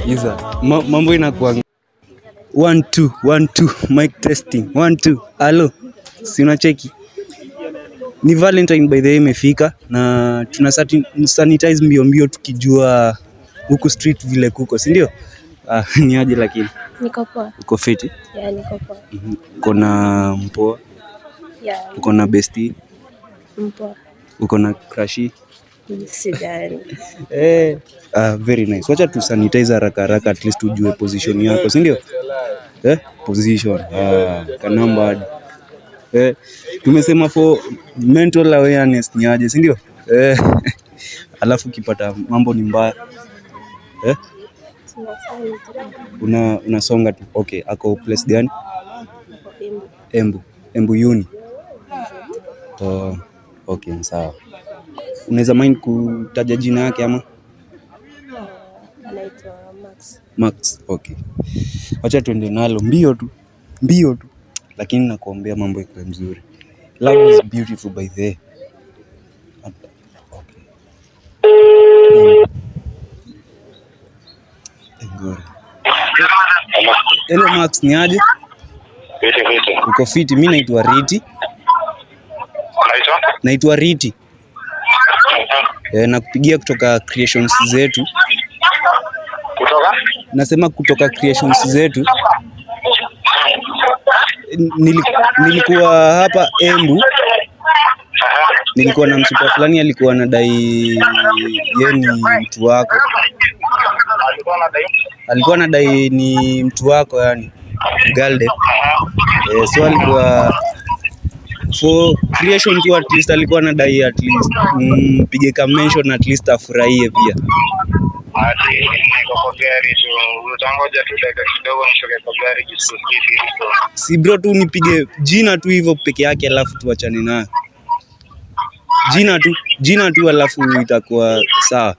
Iza mambo inakuwa 1 2 1 2 mic testing 1 2 hello, si unacheki ni Valentine by the way imefika na tuna sanitize mbio tukijua huku street vile kuko, si ndio? Ni aje lakini niko poa. Uko fiti? Yeah, niko poa. Uko na mpoa? Yeah. Uko na bestie? Mpoa. Uko na crushi? Sidani. Very nice. Wacha tu sanitize haraka at least ujue position yako, si ndio? Position. Kanamba. Tumesema for mental awareness ni aje, si ndio? Alafu ukipata mambo ni mbaya. Unasonga tu. Okay, ako place gani? Embu uni. Okay, sawa. Unaweza mind kutaja jina yake ama? Anaitwa Max. Okay. Wacha tuende nalo mbio tu. Lakini nakuombea mambo ikae mzuri. Love is beautiful by the way. Okay. Hello Max, ni aje? Fiti. Uko fiti? Mimi naitwa Riti. Naitwa Riti. Nakupigia kutoka creations zetu. Nasema kutoka creations zetu. Nilikuwa hapa Embu. Nilikuwa na msupa fulani alikuwa anadai yeye ni mtu wako. Alikuwa anadai ni mtu wako yani Galde. So alikuwa for creation tu at least alikuwa anadai at least mpige ka mention at least afurahie pia. Si bro tu nipige jina tu hivyo peke yake alafu tuachane nayo. Jina tu alafu itakuwa sawa.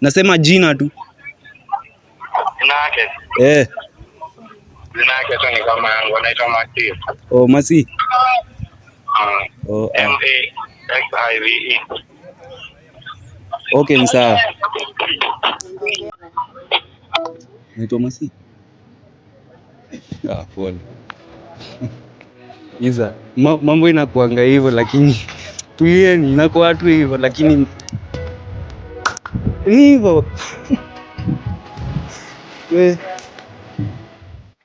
Nasema jina tu. Jina yake? Jina yake tu ni kama yangu, anaitwa Masi. Masi. Maxive. Okay, sawa. Naitwa Masi. Pole. Iza, mambo inakuanga hivyo lakini tuieni inakuwa tu hivyo lakini hivyo.